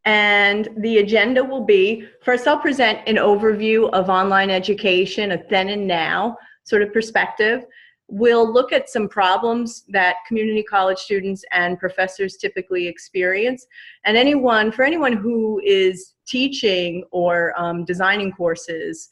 And the agenda will be, first I'll present an overview of online education, a then and now sort of perspective. We'll look at some problems that community college students and professors typically experience. And for anyone who is teaching or designing courses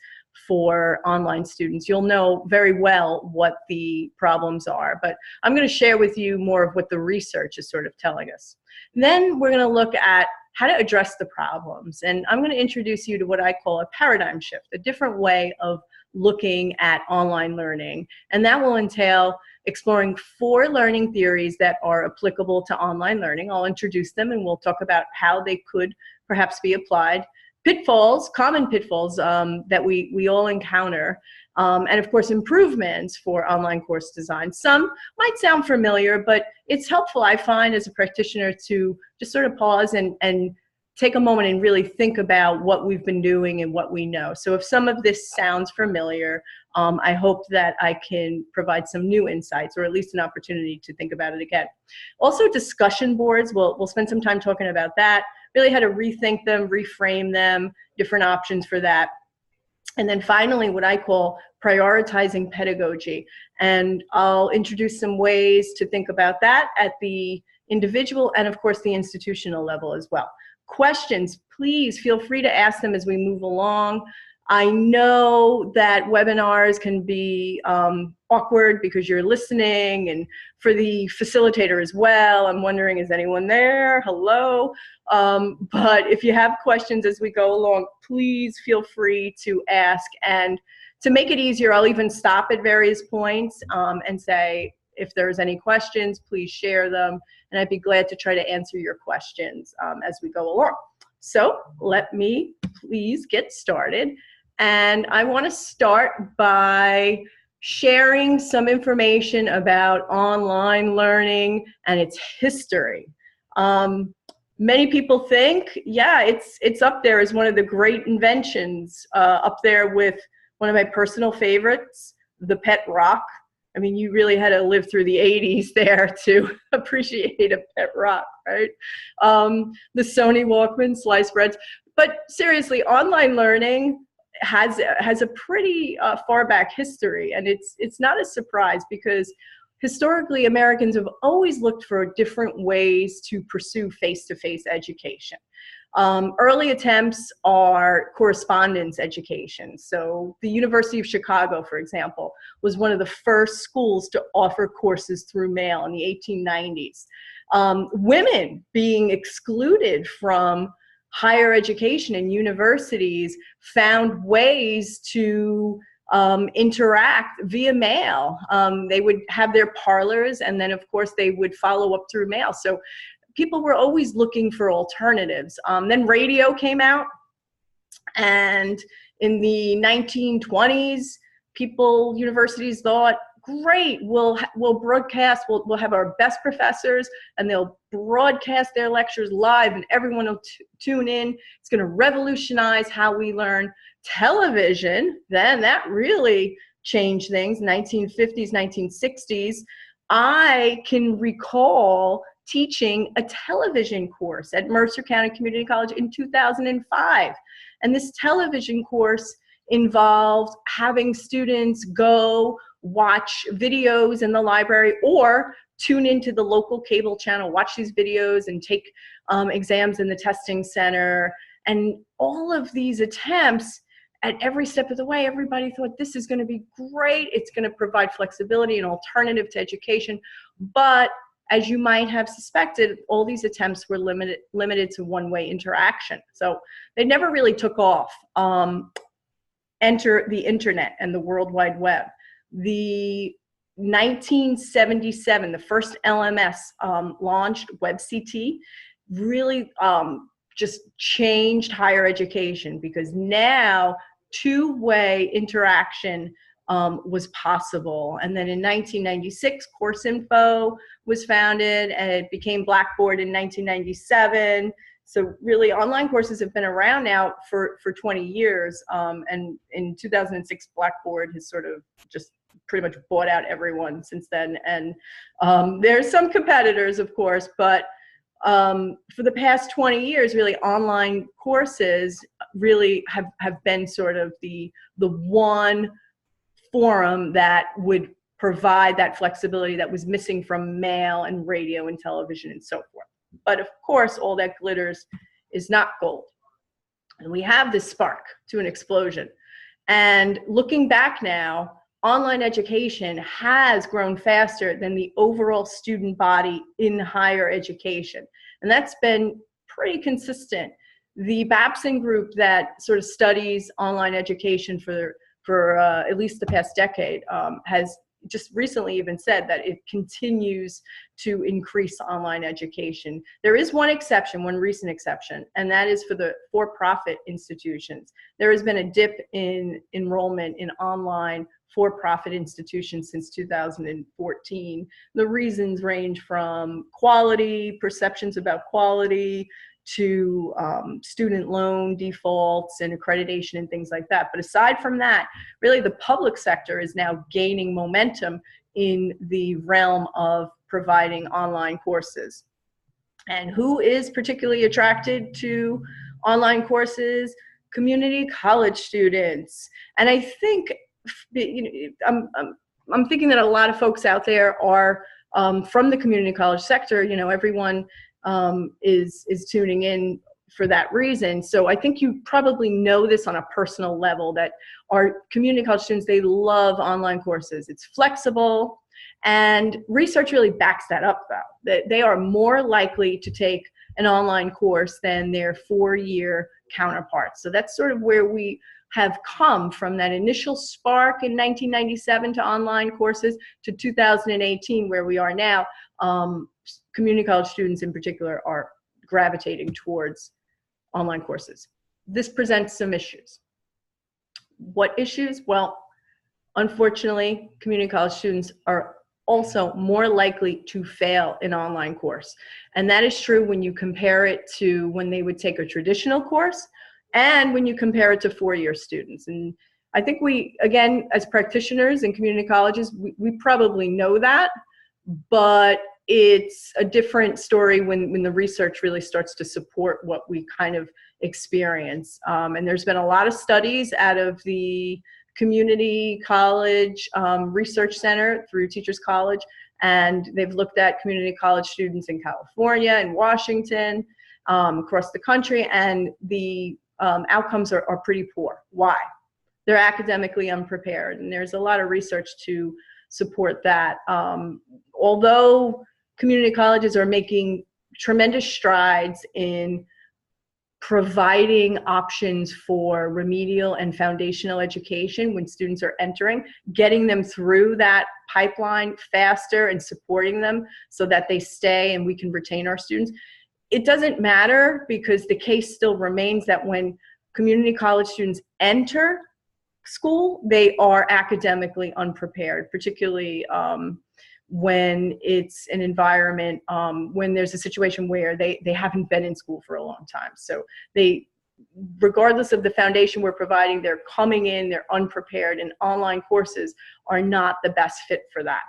for online students, you'll know very well what the problems are. But I'm going to share with you more of what the research is sort of telling us. And then we're going to look at how to address the problems. And I'm going to introduce you to what I call a paradigm shift, a different way of looking at online learning. And that will entail exploring 4 learning theories that are applicable to online learning. I'll introduce them and we'll talk about how they could perhaps be applied. Pitfalls, common pitfalls that we all encounter, and of course improvements for online course design. Some might sound familiar, but it's helpful, I find, as a practitioner to just sort of pause and take a moment and really think about what we've been doing and what we know. So if some of this sounds familiar, I hope that I can provide some new insights, or at least an opportunity to think about it again. Also, discussion boards, we'll spend some time talking about that, really how to rethink them, reframe them, different options for that. And then finally, what I call prioritizing pedagogy. And I'll introduce some ways to think about that at the individual and of course the institutional level as well. Questions, please feel free to ask them as we move along. I know that webinars can be awkward because you're listening, and for the facilitator as well, I'm wondering, is anyone there? Hello. But if you have questions as we go along, please feel free to ask. And to make it easier, I'll even stop at various points and say, if there's any questions, please share them. And I'd be glad to try to answer your questions as we go along. So let me please get started. And I want to start by sharing some information about online learning and its history. Many people think, yeah, it's up there as one of the great inventions, up there with one of my personal favorites, the pet rock. I mean, you really had to live through the 80s there to appreciate a pet rock, right? The Sony Walkman, sliced breads. But seriously, online learning has a pretty far back history, and it's not a surprise because historically Americans have always looked for different ways to pursue face-to-face education. Early attempts are correspondence education. So the University of Chicago, for example, was one of the first schools to offer courses through mail in the 1890s. Women being excluded from higher education and universities found ways to interact via mail. They would have their parlors, and then of course they would follow up through mail. So people were always looking for alternatives. Then radio came out, and in the 1920s, universities thought, great, we'll broadcast, we'll have our best professors, and they'll broadcast their lectures live, and everyone will tune in. It's going to revolutionize how we learn. Television, then that really changed things, 1950s, 1960s. I can recall teaching a television course at Mercer County Community College in 2005. And this television course involved having students go watch videos in the library or tune into the local cable channel, watch these videos and take exams in the testing center. And all of these attempts, at every step of the way, everybody thought this is going to be great. It's going to provide flexibility and alternative to education. But as you might have suspected, all these attempts were limited to one-way interaction. So they never really took off. Enter the internet and the World Wide Web. The 1977, the first LMS launched, WebCT, really just changed higher education, because now two-way interaction was possible. And then in 1996, Course Info was founded, and it became Blackboard in 1997. So really, online courses have been around now for 20 years. And in 2006, Blackboard has sort of just pretty much bought out everyone since then. And there's some competitors, of course, but For the past 20 years, really, online courses really have been sort of the one forum that would provide that flexibility that was missing from mail and radio and television and so forth. But of course, all that glitters is not gold. And we have this spark to an explosion. And looking back now, online education has grown faster than the overall student body in higher education. And that's been pretty consistent. The Babson group that sort of studies online education for at least the past decade has just recently even said that it continues to increase online education. There is one exception, one recent exception, and that is for the for-profit institutions. There has been a dip in enrollment in online for-profit institutions since 2014. The reasons range from quality, perceptions about quality, to student loan defaults and accreditation and things like that. But aside from that, really the public sector is now gaining momentum in the realm of providing online courses. And who is particularly attracted to online courses? Community college students. And I think, I'm thinking that a lot of folks out there are from the community college sector. Everyone is tuning in for that reason. So I think you probably know this on a personal level, that our community college students, they love online courses. It's flexible, and research really backs that up, though. That they are more likely to take an online course than their four-year counterparts. So that's sort of where we have come from, that initial spark in 1997 to online courses to 2018, where we are now. Community college students in particular are gravitating towards online courses. This presents some issues. What issues? Well, unfortunately, community college students are also more likely to fail an online course. And that is true when you compare it to when they would take a traditional course and when you compare it to four-year students. And I think we, again, as practitioners in community colleges, we probably know that, but it's a different story when the research really starts to support what we kind of experience. And there's been a lot of studies out of the Community College Research Center through Teachers College, and they've looked at community college students in California and Washington, across the country, and the outcomes are pretty poor. Why? They're academically unprepared, and there's a lot of research to support that. Although community colleges are making tremendous strides in providing options for remedial and foundational education when students are entering, getting them through that pipeline faster and supporting them so that they stay and we can retain our students. It doesn't matter, because the case still remains that when community college students enter school, they are academically unprepared, particularly when it's an environment, when there's a situation where they haven't been in school for a long time. So they, regardless of the foundation we're providing, they're coming in, they're unprepared, and online courses are not the best fit for that.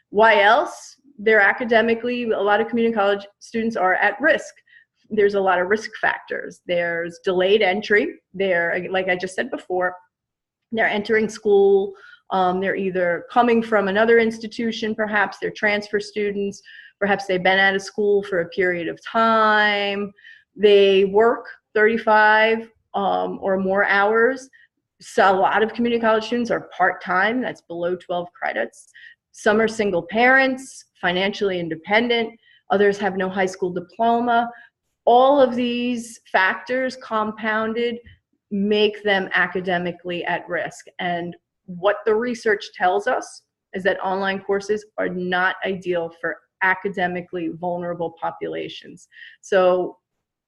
Why else? They're academically, a lot of community college students are at risk. There's a lot of risk factors. There's delayed entry. They're, like I just said before, they're entering school. They're either coming from another institution, perhaps they're transfer students, perhaps they've been out of school for a period of time. They work 35 or more hours. So a lot of community college students are part-time, that's below 12 credits. Some are single parents, financially independent. Others have no high school diploma. All of these factors compounded make them academically at risk. And what the research tells us is that online courses are not ideal for academically vulnerable populations. So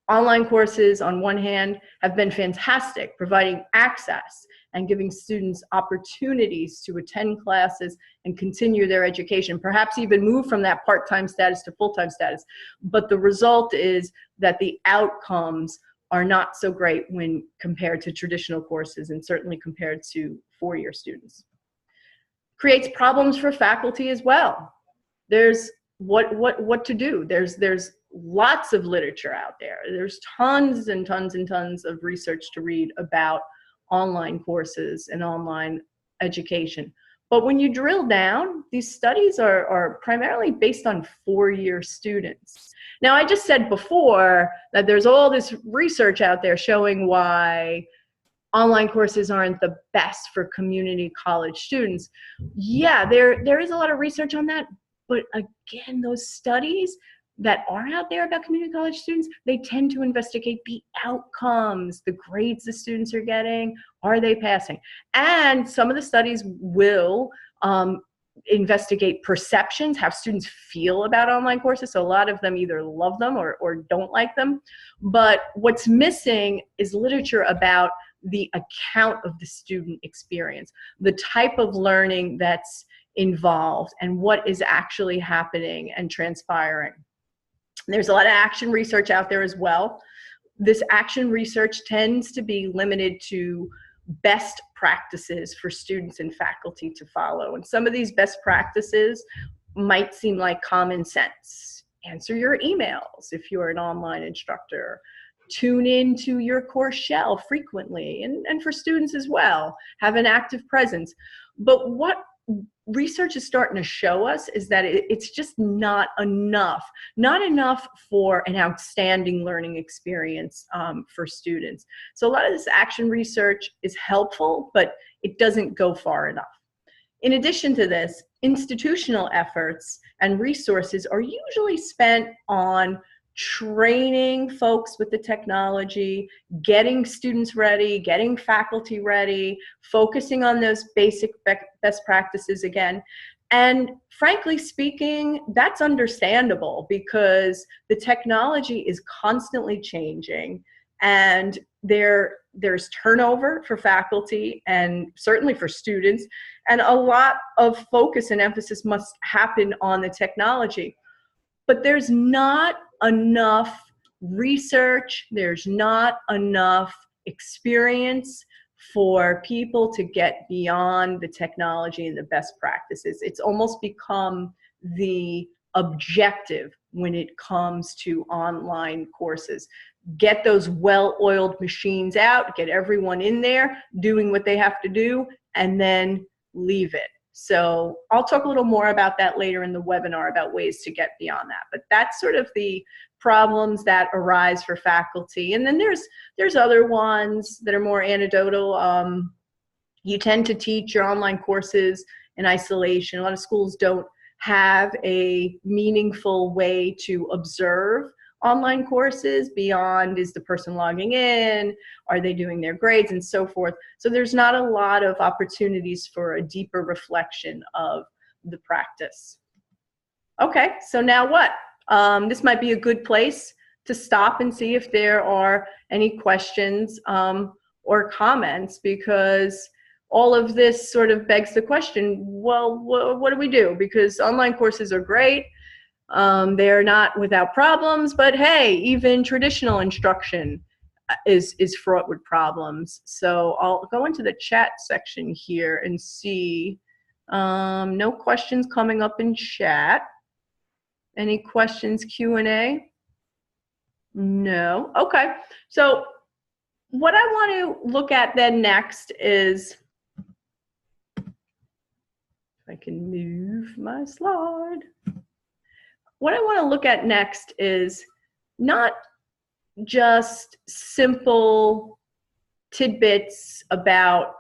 online courses, on one hand, have been fantastic, providing access and giving students opportunities to attend classes and continue their education, perhaps even move from that part-time status to full-time status. But the result is that the outcomes are not so great when compared to traditional courses, and certainly compared to four-year students. Creates problems for faculty as well. There's what to do. There's lots of literature out there. There's tons and tons and tons of research to read about online courses and online education. But when you drill down, these studies are primarily based on four-year students. Now, I just said before that there's all this research out there showing why online courses aren't the best for community college students. Yeah, there is a lot of research on that, but again, those studies that are out there about community college students, they tend to investigate the outcomes, the grades the students are getting, are they passing? And some of the studies will investigate perceptions, how students feel about online courses. So a lot of them either love them or don't like them. But what's missing is literature about the account of the student experience, the type of learning that's involved, and what is actually happening and transpiring. There's a lot of action research out there as well. This action research tends to be limited to best practices for students and faculty to follow. And some of these best practices might seem like common sense. Answer your emails if you're an online instructor. Tune into your course shell frequently, and for students as well. Have an active presence. But what research is starting to show us is that it's just not enough for an outstanding learning experience for students. So a lot of this action research is helpful, but it doesn't go far enough. In addition to this, institutional efforts and resources are usually spent on training folks with the technology, getting students ready, getting faculty ready, focusing on those basic best practices again. And frankly speaking, that's understandable because the technology is constantly changing, and there's turnover for faculty and certainly for students, and a lot of focus and emphasis must happen on the technology. But there's not enough research, there's not enough experience for people to get beyond the technology and the best practices. It's almost become the objective when it comes to online courses. Get those well-oiled machines out, get everyone in there doing what they have to do, and then leave it. So I'll talk a little more about that later in the webinar about ways to get beyond that. But that's sort of the problems that arise for faculty. And then there's other ones that are more anecdotal. You tend to teach your online courses in isolation. A lot of schools don't have a meaningful way to observe online courses beyond, is the person logging in, are they doing their grades, and so forth. So there's not a lot of opportunities for a deeper reflection of the practice. Okay, so now what? This might be a good place to stop and see if there are any questions or comments, because all of this sort of begs the question, well, what do we do? Because online courses are great. They're not without problems, but hey, even traditional instruction is fraught with problems. So I'll go into the chat section here and see. No questions coming up in chat. Any questions, Q&A? No. Okay. So what I want to look at then next is, if I can move my slide. What I want to look at next is not just simple tidbits about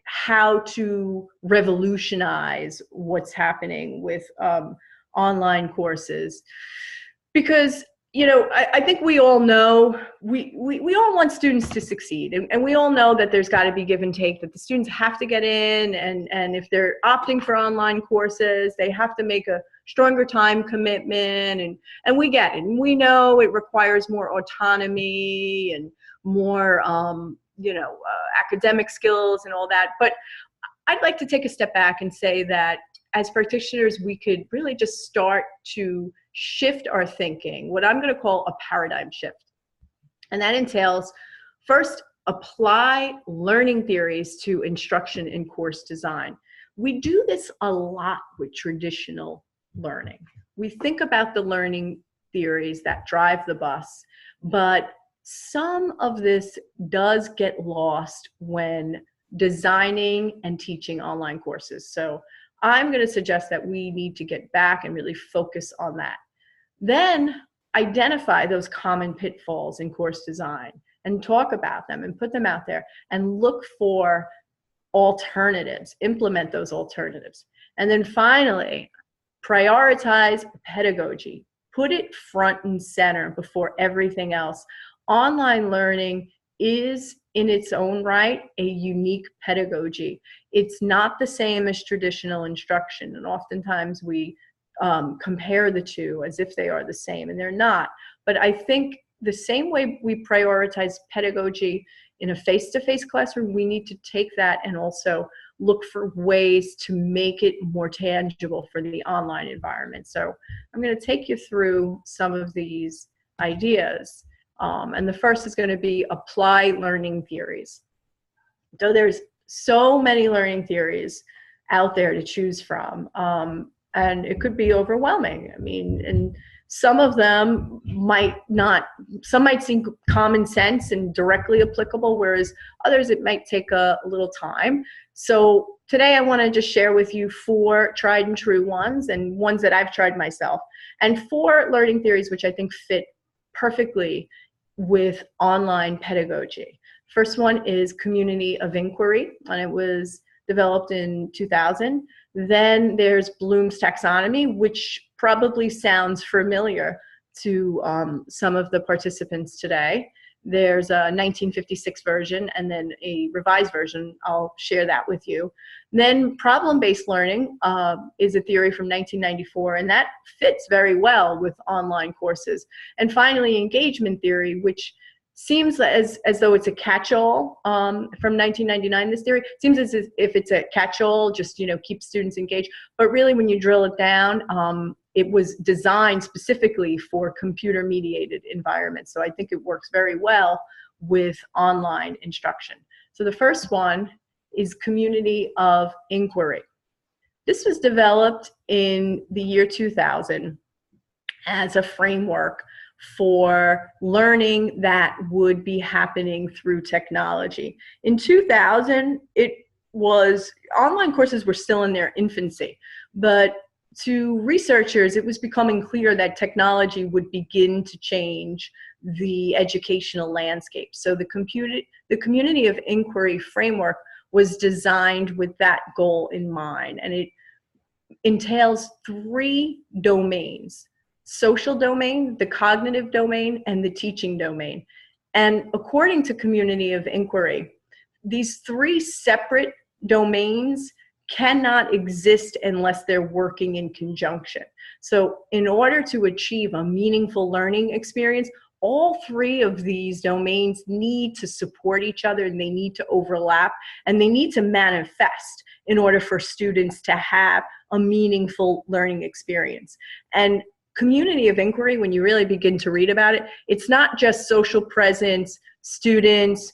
how to revolutionize what's happening with online courses, because I think we all know, we all want students to succeed, and we all know that there's got to be give and take, that the students have to get in, and if they're opting for online courses, they have to make a stronger time commitment, and we get it, and we know it requires more autonomy and more academic skills and all that. But I'd like to take a step back and say that as practitioners, we could really just start to shift our thinking, what I'm going to call a paradigm shift. And that entails, first, apply learning theories to instruction and course design. We do this a lot with traditional learning. We think about the learning theories that drive the bus, but some of this does get lost when designing and teaching online courses. So I'm going to suggest that we need to get back and really focus on that. Then identify those common pitfalls in course design and talk about them and put them out there and look for alternatives, implement those alternatives. And then finally, prioritize pedagogy. Put it front and center before everything else. Online learning is in its own right a unique pedagogy. It's not the same as traditional instruction, and oftentimes we compare the two as if they are the same, and they're not. But I think the same way we prioritize pedagogy in a face-to-face classroom, we need to take that and also look for ways to make it more tangible for the online environment. So I'm going to take you through some of these ideas. And the first is going to be apply learning theories. So there's so many learning theories out there to choose from, and it could be overwhelming. I mean, and some of them some might seem common sense and directly applicable, whereas others it might take a little time. So today I want to just share with you 4 tried and true ones and ones that I've tried myself, and 4 learning theories which I think fit perfectly with online pedagogy. First one is community of inquiry, and it was developed in 2000. Then there's Bloom's taxonomy, which probably sounds familiar to some of the participants today. There's a 1956 version and then a revised version. I'll share that with you. Then problem-based learning is a theory from 1994, and that fits very well with online courses. And finally, engagement theory, which seems as though it's a catch-all from 1999. This theory seems as if it's a catch-all, just keep students engaged. But really, when you drill it down, it was designed specifically for computer-mediated environments. So I think it works very well with online instruction. So the first one is community of inquiry. This was developed in the year 2000 as a framework for learning that would be happening through technology. In 2000, online courses were still in their infancy, but to researchers, it was becoming clear that technology would begin to change the educational landscape. So the community of inquiry framework was designed with that goal in mind, and it entails 3 domains: social domain, the cognitive domain, and the teaching domain. And according to community of inquiry, these 3 separate domains cannot exist unless they're working in conjunction. So in order to achieve a meaningful learning experience, all 3 of these domains need to support each other, and they need to overlap, and they need to manifest in order for students to have a meaningful learning experience. And community of inquiry, when you really begin to read about it, it's not just social presence, students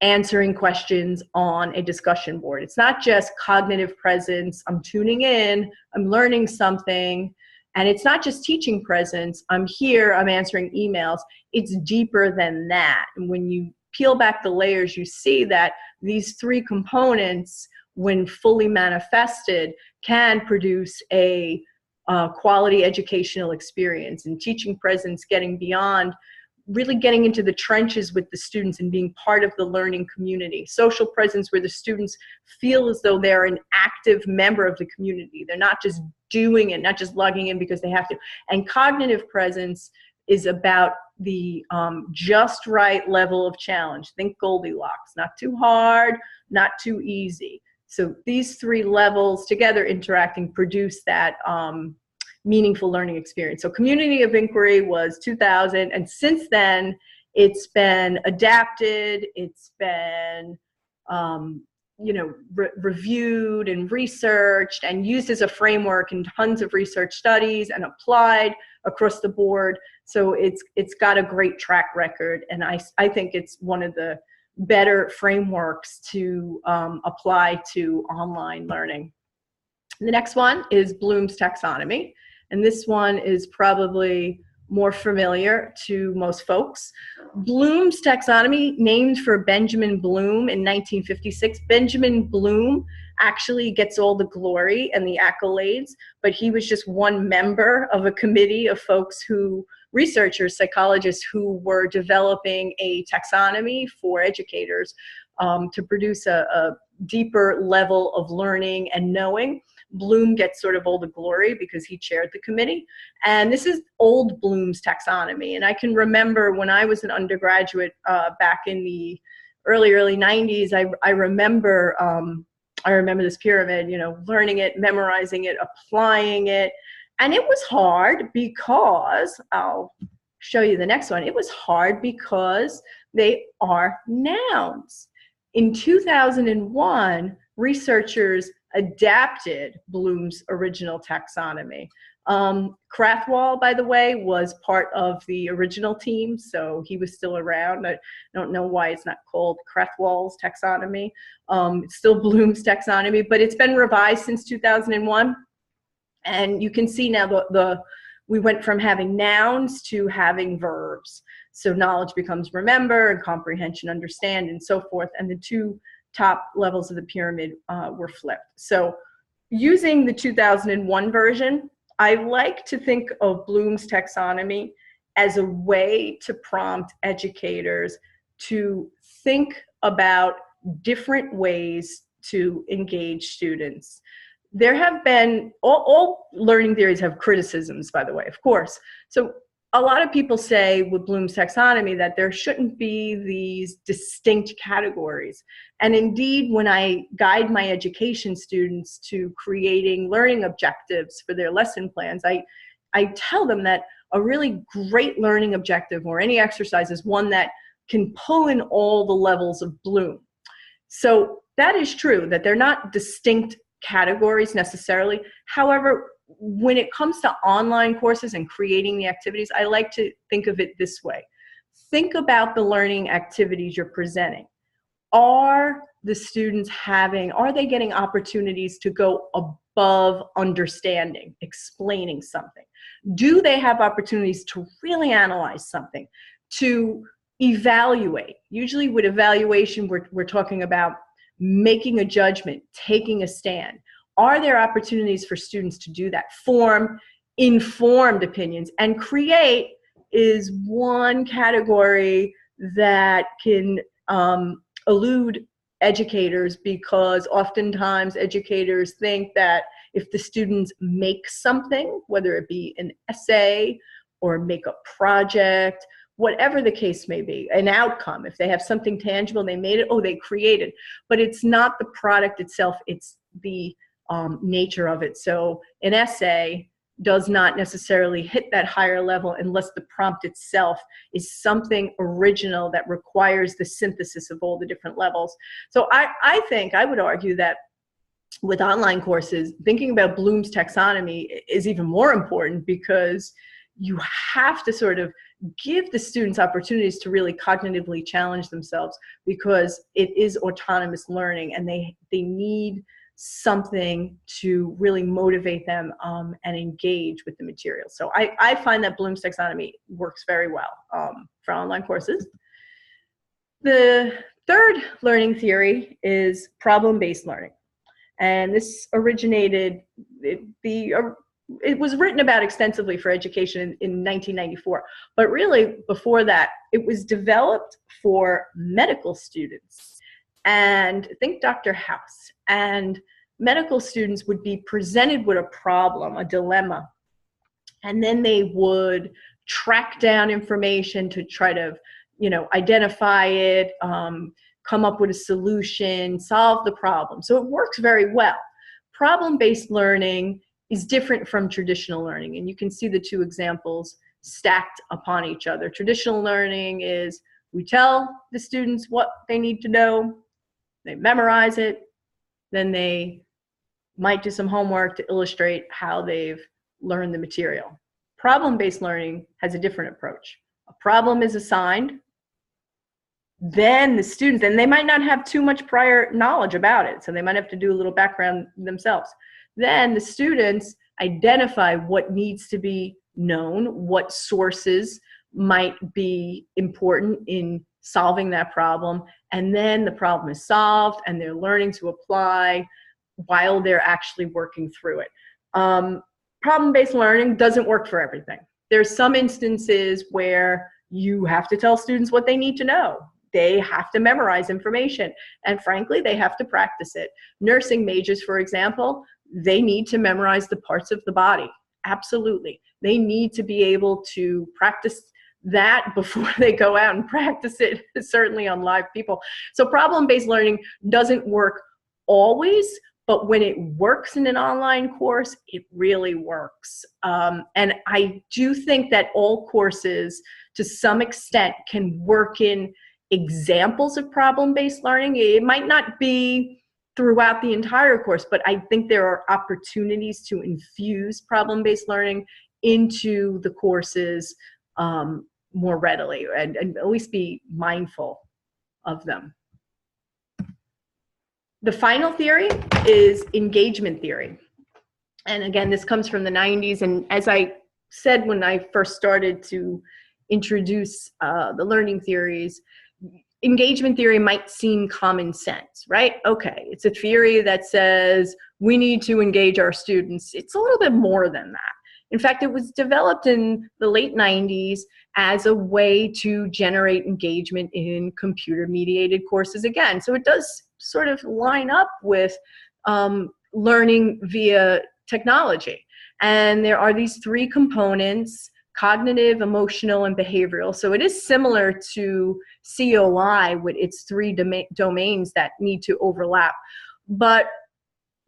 answering questions on a discussion board. It's not just cognitive presence, I'm tuning in, I'm learning something. And it's not just teaching presence, I'm here, I'm answering emails. It's deeper than that. And when you peel back the layers, you see that these 3 components, when fully manifested, can produce a quality educational experience. And teaching presence, getting beyond, really getting into the trenches with the students and being part of the learning community. Social presence, where the students feel as though they're an active member of the community. They're not just doing it, not just logging in because they have to. And cognitive presence is about the just right level of challenge. Think Goldilocks, not too hard, not too easy. So these 3 levels together interacting produce that meaningful learning experience. So community of inquiry was 2000, and since then it's been adapted, it's been reviewed and researched and used as a framework in tons of research studies and applied across the board. So it's got a great track record, and I think it's one of the better frameworks to apply to online learning. The next one is Bloom's taxonomy. And this one is probably more familiar to most folks. Bloom's taxonomy, named for Benjamin Bloom in 1956. Benjamin Bloom actually gets all the glory and the accolades, but he was just one member of a committee of folks researchers, psychologists who were developing a taxonomy for educators to produce a deeper level of learning and knowing. Bloom gets sort of all the glory because he chaired the committee. And this is old Bloom's taxonomy. And I can remember when I was an undergraduate back in the early 90s, I remember this pyramid, learning it, memorizing it, applying it. And it was hard because, I'll show you the next one, it was hard because they are nouns. In 2001, researchers adapted Bloom's original taxonomy. Krathwohl, by the way, was part of the original team, so he was still around. I don't know why it's not called Krathwohl's taxonomy. It's still Bloom's taxonomy, but it's been revised since 2001. And you can see now we went from having nouns to having verbs. So knowledge becomes remember, and comprehension, understand, and so forth. And the two top levels of the pyramid were flipped. So using the 2001 version, I like to think of Bloom's taxonomy as a way to prompt educators to think about different ways to engage students. There have been, all learning theories have criticisms, by the way, of course. So a lot of people say with Bloom's taxonomy that there shouldn't be these distinct categories. And indeed, when I guide my education students to creating learning objectives for their lesson plans, I tell them that a really great learning objective or any exercise is one that can pull in all the levels of Bloom. So that is true, that they're not distinct categories necessarily. However, when it comes to online courses and creating the activities, I like to think of it this way. Think about the learning activities you're presenting. Are the students are they getting opportunities to go above understanding, explaining something? Do they have opportunities to really analyze something, to evaluate? Usually with evaluation, we're talking about making a judgment, taking a stand. Are there opportunities for students to do that? Form informed opinions. And create is one category that can elude educators, because oftentimes educators think that if the students make something, whether it be an essay or make a project, whatever the case may be, an outcome, if they have something tangible, they made it, they created. But it's not the product itself, it's the nature of it. So an essay does not necessarily hit that higher level unless the prompt itself is something original that requires the synthesis of all the different levels. So I would argue that with online courses, thinking about Bloom's taxonomy is even more important, because you have to sort of give the students opportunities to really cognitively challenge themselves, because it is autonomous learning and they need something to really motivate them and engage with the material. So I find that Bloom's taxonomy works very well for online courses. The third learning theory is problem-based learning. And this originated, it was written about extensively for education in 1994. But really, before that, it was developed for medical students. And think Dr. House. And medical students would be presented with a problem, a dilemma, and then they would track down information to try to, identify it, come up with a solution, solve the problem. So it works very well. Problem-based learning is different from traditional learning, and you can see the two examples stacked upon each other. Traditional learning is we tell the students what they need to know, they memorize it, then they might do some homework to illustrate how they've learned the material. Problem-based learning has a different approach. A problem is assigned, then the students, and they might not have too much prior knowledge about it, so they might have to do a little background themselves. Then the students identify what needs to be known, what sources might be important in solving that problem, and then the problem is solved and they're learning to apply while they're actually working through it. Problem-based learning doesn't work for everything. There's some instances where you have to tell students what they need to know. They have to memorize information, and frankly, they have to practice it. Nursing majors, for example, they need to memorize the parts of the body. Absolutely. They need to be able to practice that before they go out and practice it, certainly on live people. So problem-based learning doesn't work always, but when it works in an online course, it really works. And I do think that all courses, to some extent, can work in examples of problem-based learning. It might not be throughout the entire course, but I think there are opportunities to infuse problem-based learning into the courses more readily, and at least be mindful of them. The final theory is engagement theory. And again, this comes from the 90s. And as I said when I first started to introduce the learning theories, engagement theory might seem common sense, right? Okay, it's a theory that says we need to engage our students. It's a little bit more than that. In fact, it was developed in the late 90s as a way to generate engagement in computer-mediated courses again. So it does sort of line up with learning via technology. And there are these three components: cognitive, emotional, and behavioral. So it is similar to COI with its three domains that need to overlap. But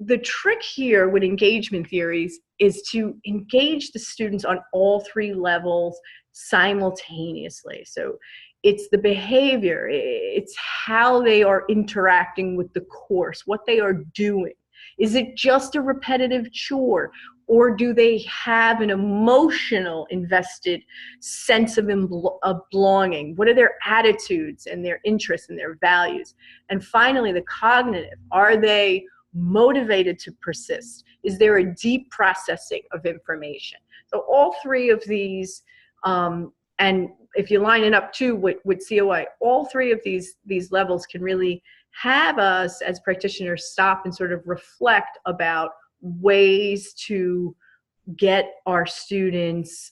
the trick here with engagement theories is to engage the students on all three levels simultaneously. So it's the behavior, it's how they are interacting with the course, what they are doing. Is it just a repetitive chore, or do they have an emotional invested sense of belonging? What are their attitudes and their interests and their values? And finally, the cognitive, are they motivated to persist? Is there a deep processing of information? So all three of these, and if you line it up too with COI, all three of these levels can really have us as practitioners stop and sort of reflect about ways to get our students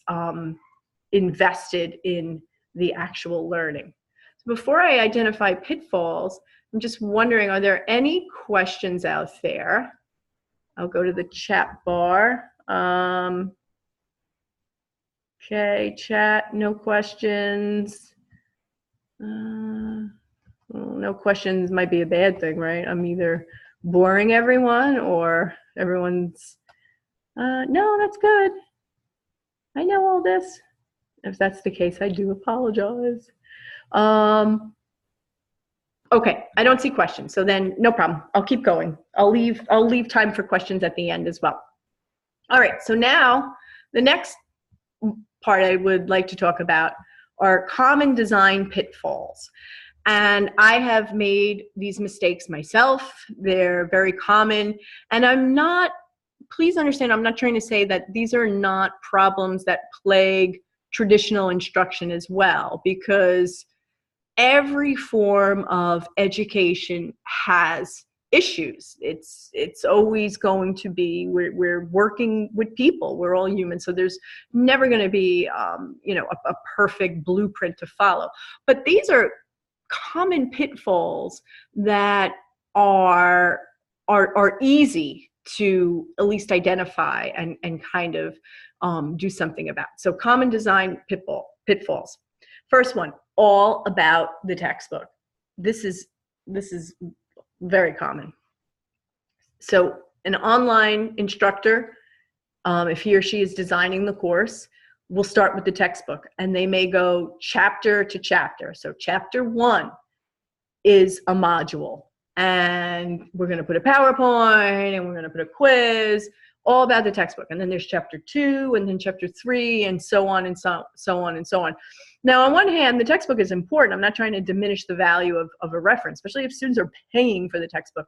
invested in the actual learning. So before I identify pitfalls, I'm just wondering, are there any questions out there? I'll go to the chat bar. Okay, chat, no questions. Well, no questions might be a bad thing, right? I'm either boring everyone or everyone's, no, that's good. I know all this. If that's the case, I do apologize. Okay, I don't see questions, so then no problem. I'll keep going. I'll leave time for questions at the end as well. All right, so now the next part I would like to talk about are common design pitfalls. And I have made these mistakes myself. They're very common. And I'm not, please understand, I'm not trying to say that these are not problems that plague traditional instruction as well, because every form of education has issues. It's always going to be, we're working with people, we're all human, so there's never going to be a perfect blueprint to follow. But these are common pitfalls that are easy to at least identify and kind of do something about. So common design pitfalls. First one, all about the textbook. This is very common. So an online instructor, if he or she is designing the course, will start with the textbook, and they may go chapter to chapter. So chapter 1 is a module, and we're going to put a PowerPoint, and we're going to put a quiz, all about the textbook. And then there's chapter 2, and then chapter 3, and so on and so on and so on. Now, on one hand, the textbook is important. I'm not trying to diminish the value of a reference, especially if students are paying for the textbook.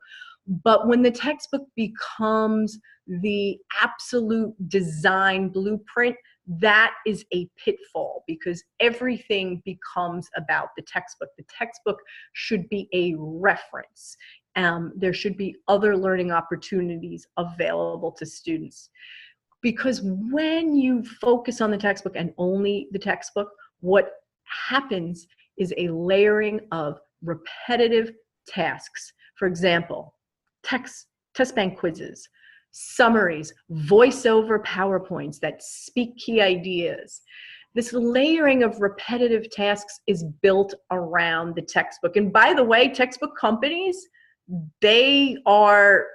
But when the textbook becomes the absolute design blueprint, that is a pitfall because everything becomes about the textbook. The textbook should be a reference. There should be other learning opportunities available to students. Because when you focus on the textbook and only the textbook, what happens is a layering of repetitive tasks. For example, test bank quizzes, summaries, voiceover PowerPoints that speak key ideas. This layering of repetitive tasks is built around the textbook. And by the way, textbook companies, they are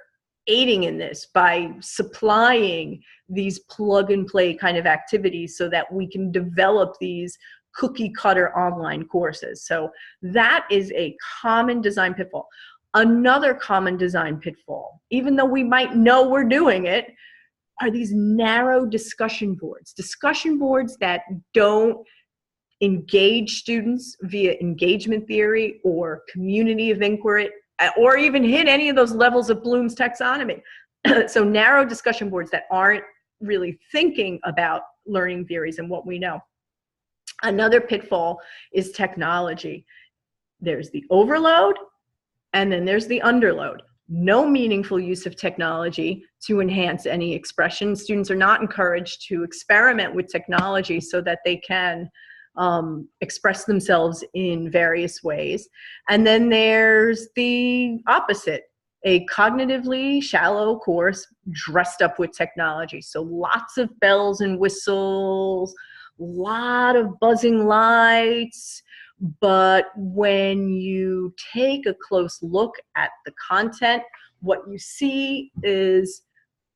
aiding in this by supplying these plug and play kind of activities so that we can develop these cookie cutter online courses. So that is a common design pitfall. Another common design pitfall, even though we might know we're doing it, are these narrow discussion boards that don't engage students via engagement theory or community of inquiry, or even hit any of those levels of Bloom's taxonomy. So narrow discussion boards that aren't really thinking about learning theories and what we know. Another pitfall is technology. There's the overload, and then there's the underload. No meaningful use of technology to enhance any expression. Students are not encouraged to experiment with technology so that they can express themselves in various ways. And then there's the opposite, a cognitively shallow course dressed up with technology. So lots of bells and whistles, a lot of buzzing lights, but when you take a close look at the content, what you see is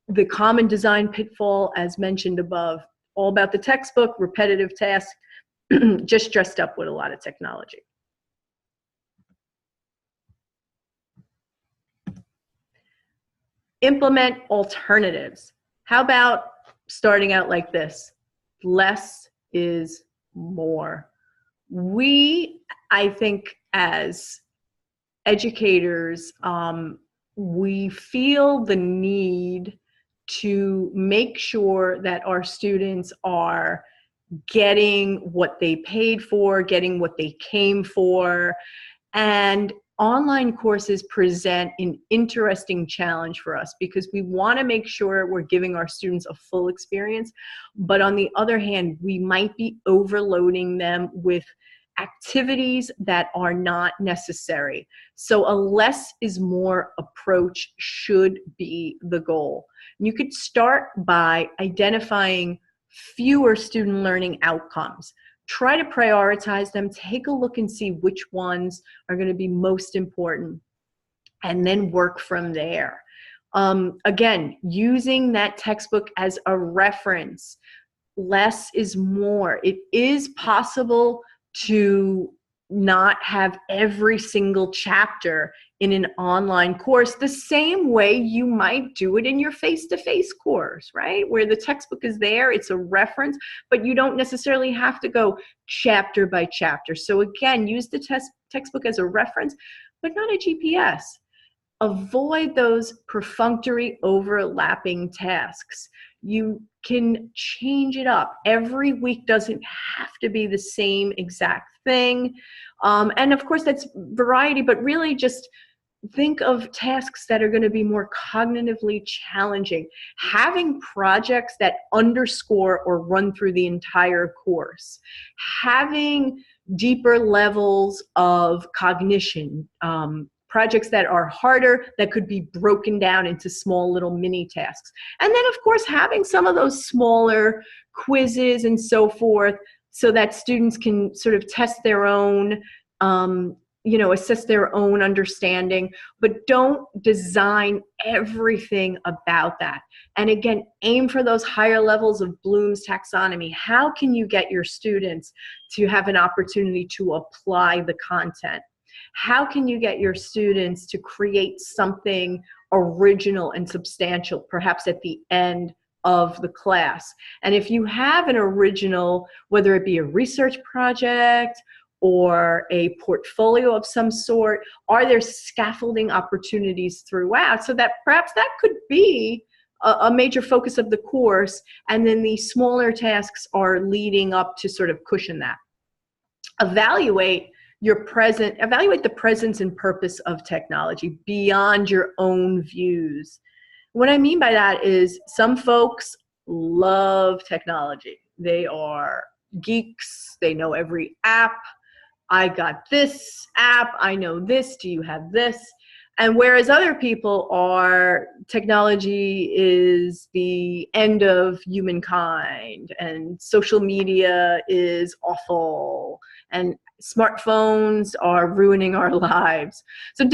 the common design pitfall as mentioned above, all about the textbook, repetitive tasks, just dressed up with a lot of technology. Implement alternatives. How about starting out like this? Less is more. We, I think, as educators, we feel the need to make sure that our students are getting what they paid for, getting what they came for. And online courses present an interesting challenge for us because we want to make sure we're giving our students a full experience. But on the other hand, we might be overloading them with activities that are not necessary. So a less is more approach should be the goal. And you could start by identifying fewer student learning outcomes. Try to prioritize them, take a look and see which ones are going to be most important, and then work from there. Again, using that textbook as a reference, less is more. It is possible to not have every single chapter in an online course the same way you might do it in your face-to-face course, right? Where the textbook is there, it's a reference, but you don't necessarily have to go chapter by chapter. So again, use the textbook as a reference, but not a GPS. Avoid those perfunctory overlapping tasks. You can change it up. Every week doesn't have to be the same exact thing. And of course that's variety, but really just think of tasks that are going to be more cognitively challenging. Having projects that underscore or run through the entire course. Having deeper levels of cognition. Projects that are harder, that could be broken down into small little mini tasks. And then of course having some of those smaller quizzes and so forth so that students can sort of test their own, assess their own understanding, but don't design everything about that. And again, aim for those higher levels of Bloom's taxonomy. How can you get your students to have an opportunity to apply the content? How can you get your students to create something original and substantial, perhaps at the end of the class? And if you have an original, whether it be a research project or a portfolio of some sort, are there scaffolding opportunities throughout so that perhaps that could be a major focus of the course, and then the smaller tasks are leading up to sort of cushion that. Evaluate the presence and purpose of technology beyond your own views. What I mean by that is some folks love technology. They are geeks. They know every app. I got this app. I know this. Do you have this? And whereas other people are, technology is the end of humankind, and social media is awful, and smartphones are ruining our lives. So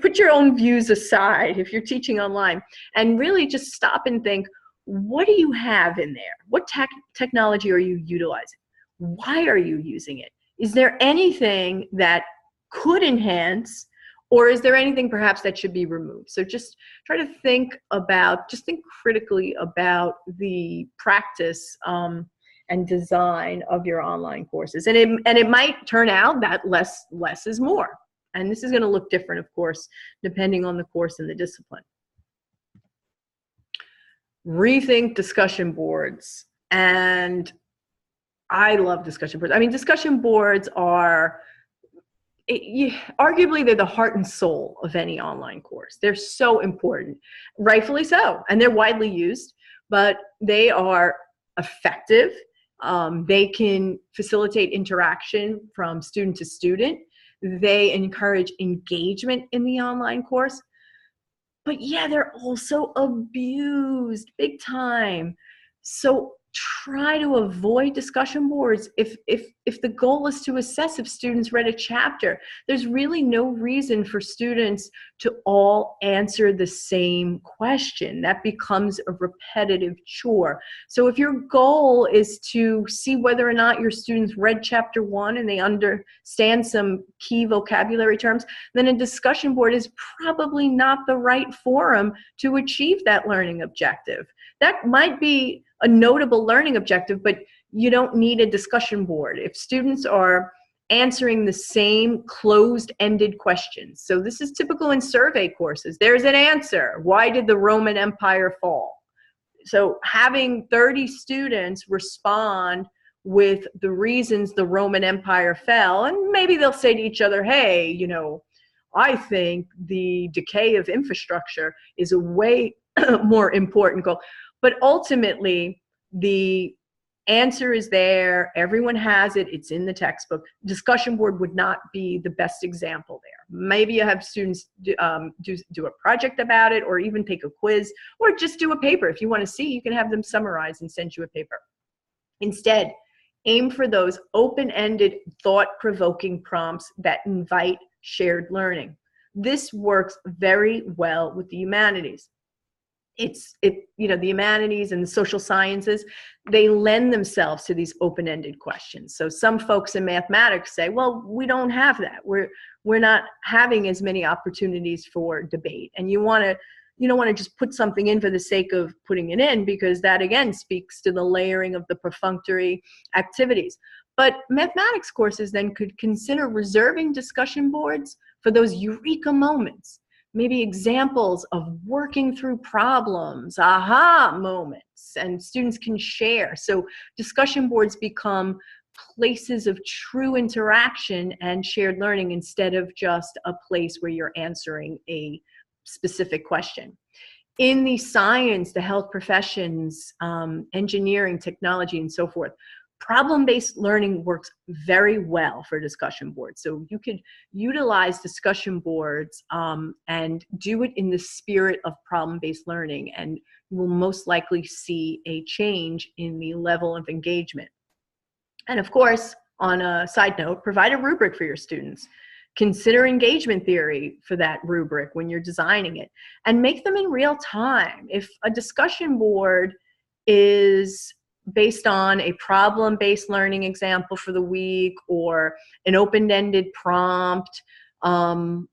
put your own views aside if you're teaching online, and really just stop and think, what do you have in there? What technology are you utilizing? Why are you using it? Is there anything that could enhance, or is there anything perhaps that should be removed? So just try to think critically about the practice and design of your online courses. And it might turn out that less is more. And this is going to look different, of course, depending on the course and the discipline. Rethink discussion boards. And I love discussion boards. I mean, discussion boards are, arguably, they're the heart and soul of any online course. They're so important, rightfully so, and they're widely used, but they are effective. They can facilitate interaction from student to student. They encourage engagement in the online course. But yeah, they're also abused big time. So try to avoid discussion boards. If the goal is to assess if students read a chapter, there's really no reason for students to all answer the same question. That becomes a repetitive chore. So if your goal is to see whether or not your students read chapter 1 and they understand some key vocabulary terms, then a discussion board is probably not the right forum to achieve that learning objective. That might be a notable learning objective, but you don't need a discussion board. If students are answering the same closed-ended questions, so this is typical in survey courses. There's an answer. Why did the Roman Empire fall? So having 30 students respond with the reasons the Roman Empire fell, and maybe they'll say to each other, hey, I think the decay of infrastructure is a way more important goal. But ultimately, the answer is there. Everyone has it. It's in the textbook. Discussion board would not be the best example there. Maybe you have students do a project about it, or even take a quiz, or just do a paper. If you want to see, you can have them summarize and send you a paper. Instead, aim for those open-ended, thought-provoking prompts that invite shared learning. This works very well with the humanities. The humanities and the social sciences, they lend themselves to these open-ended questions. So some folks in mathematics say, well, we don't have that. We're not having as many opportunities for debate. And you don't want to just put something in for the sake of putting it in, because that again speaks to the layering of the perfunctory activities. But mathematics courses then could consider reserving discussion boards for those eureka moments. Maybe examples of working through problems, aha moments, and students can share. So discussion boards become places of true interaction and shared learning, instead of just a place where you're answering a specific question. In the science, the health professions, engineering, technology, and so forth, problem-based learning works very well for discussion boards. So you could utilize discussion boards and do it in the spirit of problem-based learning, and you will most likely see a change in the level of engagement. And of course, on a side note, provide a rubric for your students. Consider engagement theory for that rubric when you're designing it, and make them in real time. If a discussion board is based on a problem-based learning example for the week, or an open-ended prompt, then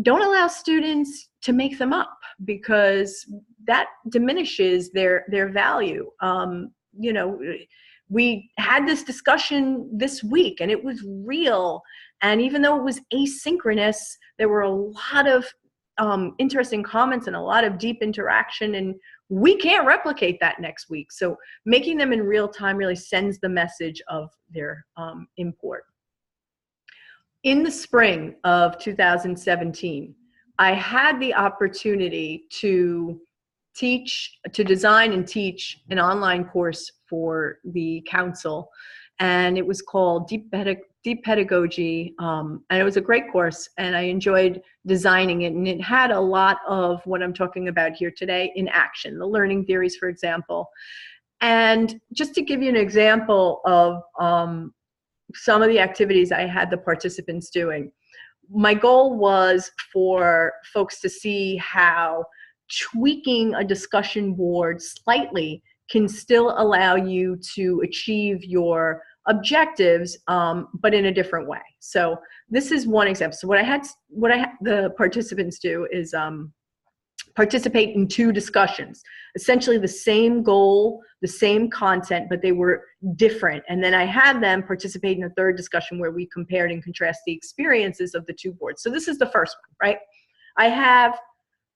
don't allow students to make them up, because that diminishes their value. We had this discussion this week, and it was real. And even though it was asynchronous, there were a lot of interesting comments and a lot of deep interaction, and we can't replicate that next week. So making them in real time really sends the message of their import. In the spring of 2017, I had the opportunity to design and teach an online course for the council, and it was called Deep Pedagogy, and it was a great course, and I enjoyed designing it, and it had a lot of what I'm talking about here today in action, the learning theories, for example. And just to give you an example of some of the activities I had the participants doing, my goal was for folks to see how tweaking a discussion board slightly can still allow you to achieve your objectives, but in a different way. So this is one example. So what I had the participants do is participate in 2 discussions, essentially the same goal, the same content, but they were different. And then I had them participate in a 3rd discussion where we compared and contrast the experiences of the 2 boards. So this is the first one, right? I have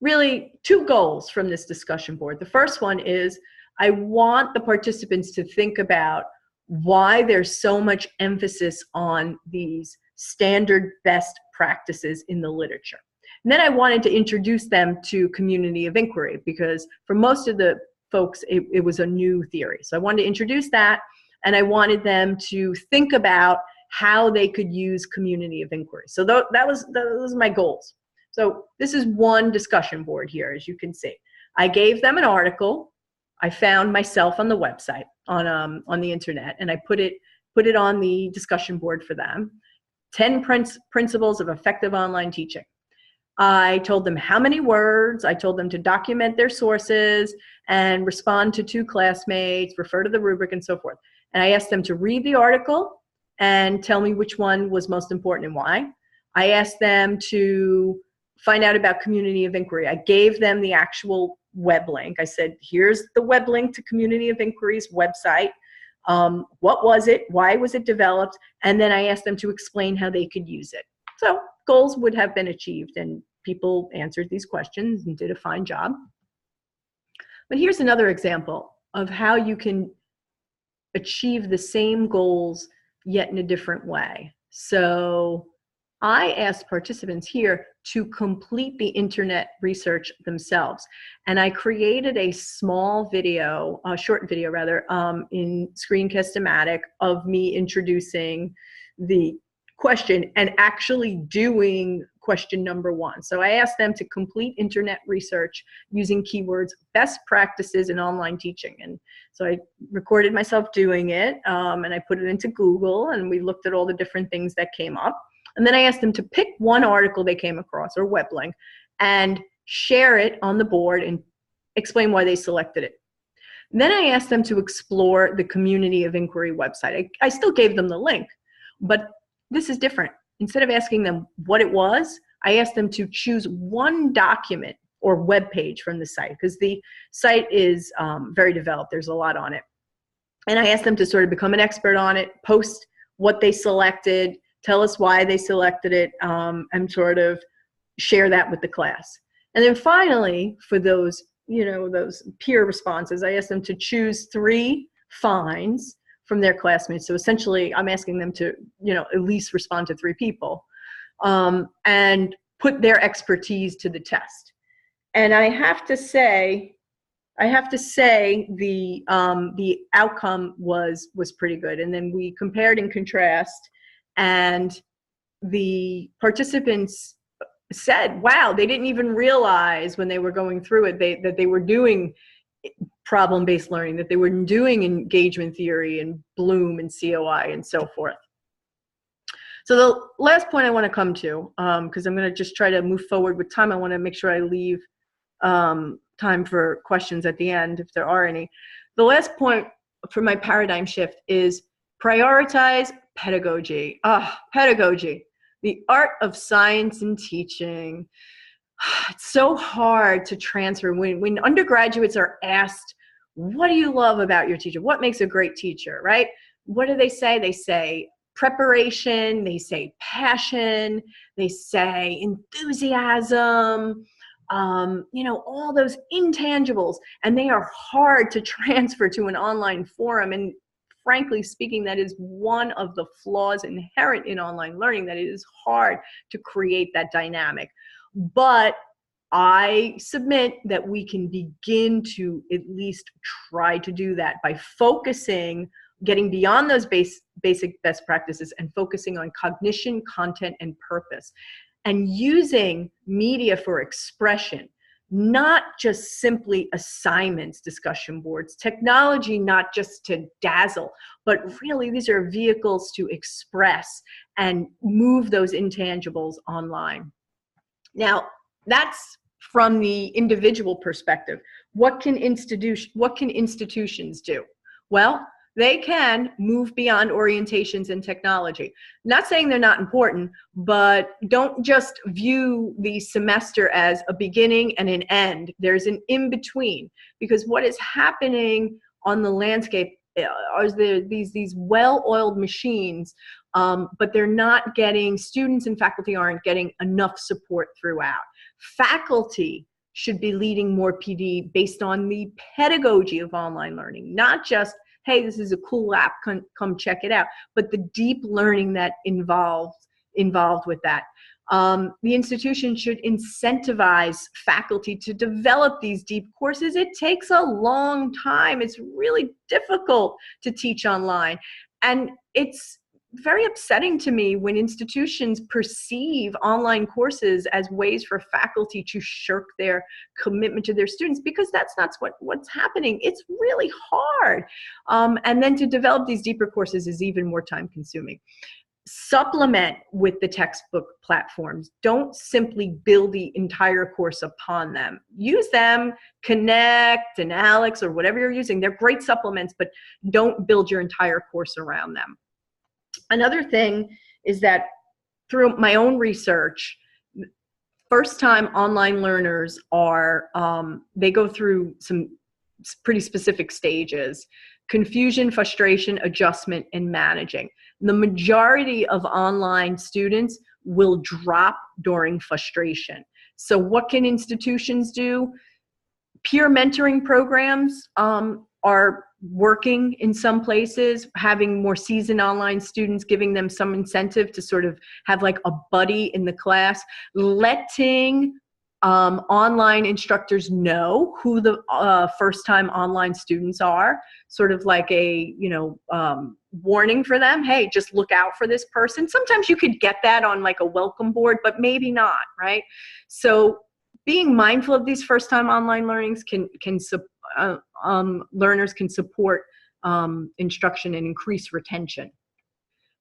really 2 goals from this discussion board. The first one is I want the participants to think about why there's so much emphasis on these standard best practices in the literature. And then I wanted to introduce them to community of inquiry, because for most of the folks, it was a new theory. So I wanted to introduce that, and I wanted them to think about how they could use community of inquiry. So that was my goals. So this is one discussion board here, as you can see. I gave them an article. I found myself on the website, on the internet, and I put it on the discussion board for them. 10 principles of effective online teaching. I told them how many words. I told them to document their sources and respond to 2 classmates, refer to the rubric, and so forth. And I asked them to read the article and tell me which one was most important and why. I asked them to find out about community of inquiry. I gave them the actual web link. I said, here's the web link to Community of Inquiry's website. What was it? Why was it developed? And then I asked them to explain how they could use it. So goals would have been achieved, and people answered these questions and did a fine job. But here's another example of how you can achieve the same goals yet in a different way. So I asked participants here to complete the internet research themselves. And I created a small video, a short video rather, in Screencast-O-Matic of me introducing the question and actually doing question number 1. So I asked them to complete internet research using keywords, best practices in online teaching. And so I recorded myself doing it, and I put it into Google, and we looked at all the different things that came up. And then I asked them to pick one article they came across, or web link, and share it on the board and explain why they selected it. And then I asked them to explore the Community of Inquiry website. I still gave them the link, but this is different. Instead of asking them what it was, I asked them to choose one document or web page from the site, because the site is very developed. There's a lot on it. And I asked them to sort of become an expert on it, post what they selected, tell us why they selected it, and sort of share that with the class. And then finally, for those, those peer responses, I asked them to choose 3 finds from their classmates. So essentially, I'm asking them to, at least respond to 3 people, and put their expertise to the test. And I have to say the outcome was pretty good. And then we compared and contrast, and the participants said, wow, they didn't even realize when they were going through it that they were doing problem-based learning, that they were doing engagement theory and Bloom and COI and so forth. So the last point I want to come to, because I'm going to just try to move forward with time. I want to make sure I leave time for questions at the end, if there are any. The last point for my paradigm shift is prioritize pedagogy. Pedagogy, the art of science and teaching. It's so hard to transfer. When undergraduates are asked, what do you love about your teacher? What makes a great teacher, right? What do they say? They say preparation, they say passion, they say enthusiasm, all those intangibles, and they are hard to transfer to an online forum. And frankly speaking, that is one of the flaws inherent in online learning, that it is hard to create that dynamic. But I submit that we can begin to at least try to do that by focusing, getting beyond those basic best practices and focusing on cognition, content, and purpose, and using media for expression, not just simply assignments, discussion boards, technology, not just to dazzle, but really these are vehicles to express and move those intangibles online. Now, that's from the individual perspective. What can institutions do? Well, they can move beyond orientations and technology. Not saying they're not important, but don't just view the semester as a beginning and an end. There's an in-between, because what is happening on the landscape are these well-oiled machines, but they're not getting, students and faculty aren't getting enough support throughout. Faculty should be leading more PD based on the pedagogy of online learning, not just, hey, this is a cool app, come check it out, but the deep learning that involved with that. The institution should incentivize faculty to develop these deep courses. It takes a long time. It's really difficult to teach online. And it's very upsetting to me when institutions perceive online courses as ways for faculty to shirk their commitment to their students, because that's not what's happening. It's really hard. And then to develop these deeper courses is even more time consuming. Supplement with the textbook platforms. Don't simply build the entire course upon them. Use them, Connect and Alex or whatever you're using. They're great supplements, but don't build your entire course around them. Another thing is that through my own research, first-time online learners are, they go through some pretty specific stages: confusion, frustration, adjustment, and managing. The majority of online students will drop during frustration. So what can institutions do? Peer mentoring programs are working in some places, having more seasoned online students, giving them some incentive to sort of have like a buddy in the class, letting online instructors know who the first-time online students are, sort of like a warning for them. Hey, just look out for this person. Sometimes you could get that on like a welcome board, but maybe not, right? So being mindful of these first-time online learnings learners can support instruction and increase retention.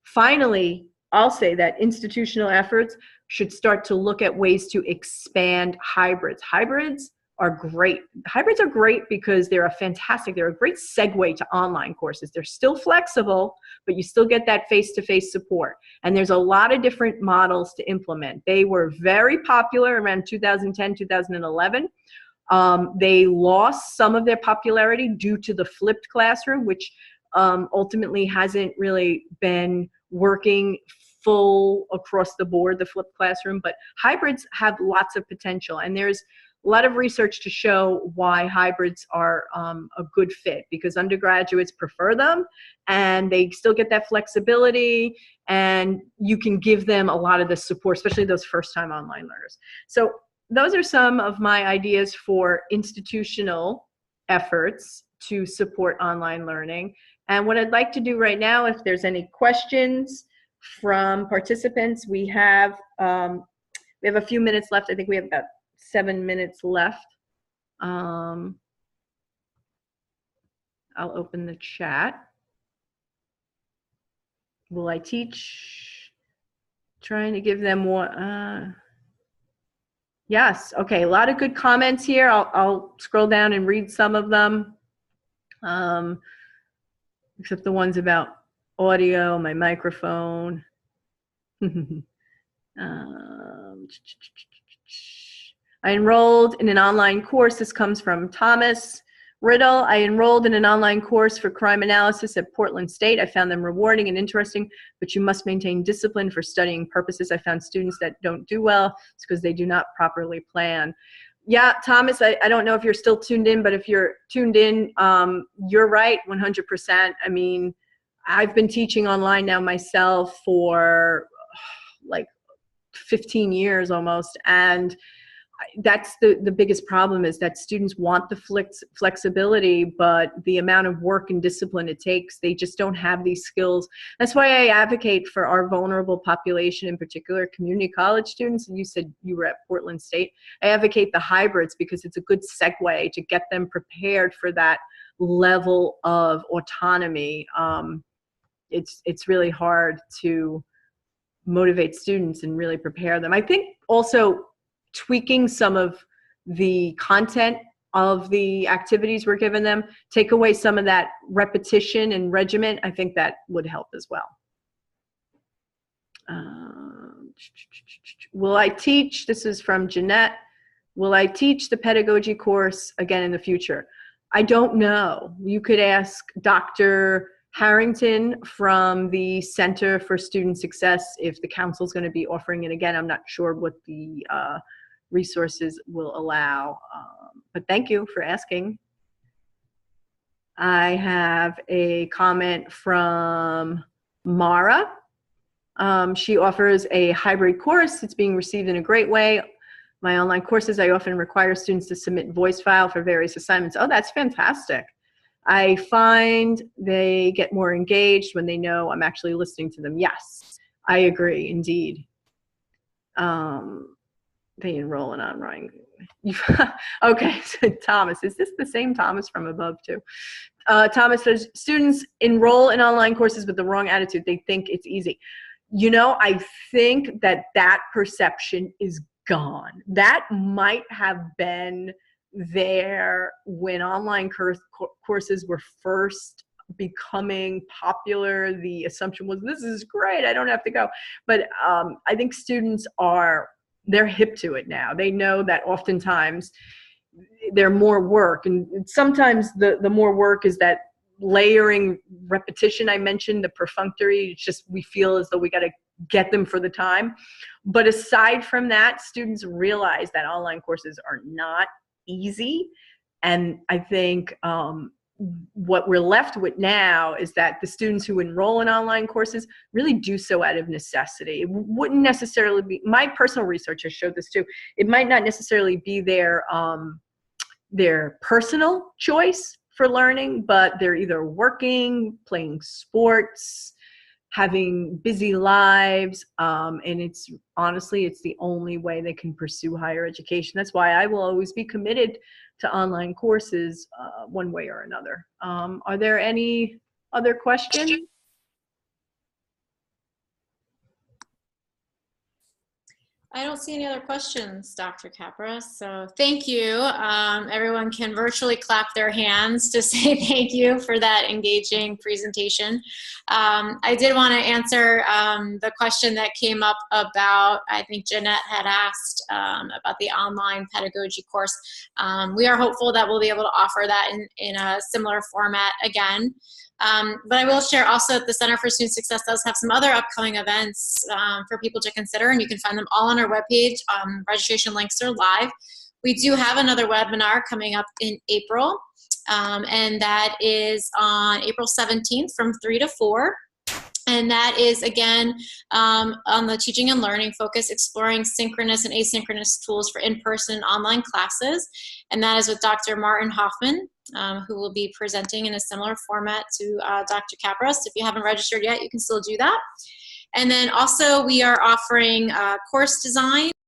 Finally, I'll say that institutional efforts should start to look at ways to expand hybrids. Hybrids are great. Hybrids are great because they're a great segue to online courses. They're still flexible, but you still get that face-to-face support. And there's a lot of different models to implement. They were very popular around 2010, 2011. They lost some of their popularity due to the flipped classroom, which ultimately hasn't really been working full across the board, the flipped classroom. But hybrids have lots of potential, and there's a lot of research to show why hybrids are a good fit, because undergraduates prefer them and they still get that flexibility, and you can give them a lot of the support, especially those first-time online learners. So those are some of my ideas for institutional efforts to support online learning. And what I'd like to do right now, if there's any questions from participants, we have a few minutes left. I think we have about 7 minutes left. I'll open the chat. Will I teach? Trying to give them more. Yes, okay, a lot of good comments here. I'll scroll down and read some of them, except the ones about audio, my microphone. I enrolled in an online course. This comes from Thomas. Riddle, I enrolled in an online course for crime analysis at Portland State. I found them rewarding and interesting, but you must maintain discipline for studying purposes. I found students that don't do well, it's because they do not properly plan. Yeah, Thomas, I don't know if you're still tuned in, but if you're tuned in, you're right, 100%. I mean, I've been teaching online now myself for like 15 years almost, and that's the biggest problem, is that students want the flexibility, but the amount of work and discipline it takes, they just don't have these skills. That's why I advocate for our vulnerable population, in particular community college students. And you said you were at Portland State. I advocate the hybrids because it's a good segue to get them prepared for that level of autonomy. It's really hard to motivate students and really prepare them. I think also tweaking some of the content of the activities we're giving them, take away some of that repetition and regiment, I think that would help as well. Will I teach, this is from Jeanette, will I teach the pedagogy course again in the future? I don't know. You could ask Dr. Harrington from the Center for Student Success if the council is going to be offering it again. I'm not sure what the resources will allow, but thank you for asking. I have a comment from Mara. She offers a hybrid course. It's being received in a great way. My online courses, I often require students to submit voice file for various assignments. Oh, that's fantastic. I find they get more engaged when they know I'm actually listening to them. Yes, I agree, indeed. They enroll in online. Okay, so Thomas, is this the same Thomas from above too? Thomas says, students enroll in online courses with the wrong attitude. They think it's easy. You know, I think that that perception is gone. That might have been there when online courses were first becoming popular. The assumption was, this is great, I don't have to go. But I think students they're hip to it now. They know that oftentimes they're more work, and sometimes the more work is that layering repetition I mentioned, the perfunctory. It's just we feel as though we got to get them for the time. But aside from that, students realize that online courses are not easy. And I think what we're left with now is that the students who enroll in online courses really do so out of necessity. It wouldn't necessarily be, my personal research has showed this too, it might not necessarily be their personal choice for learning, but they're either working, playing sports, having busy lives, and it's honestly, it's the only way they can pursue higher education. That's why I will always be committed to online courses one way or another. Are there any other questions? I don't see any other questions, Dr. Capra, so thank you. Everyone can virtually clap their hands to say thank you for that engaging presentation. I did want to answer the question that came up about, I think Jeanette had asked about the online pedagogy course. We are hopeful that we'll be able to offer that in a similar format again. But I will share also that the Center for Student Success does have some other upcoming events for people to consider, and you can find them all on our webpage. Registration links are live. We do have another webinar coming up in April, and that is on April 17th from 3 to 4. And that is, again, on the teaching and learning focus, exploring synchronous and asynchronous tools for in-person and online classes. And that is with Dr. Martin Hoffman, who will be presenting in a similar format to Dr. Capra. So if you haven't registered yet, you can still do that. And then also we are offering course design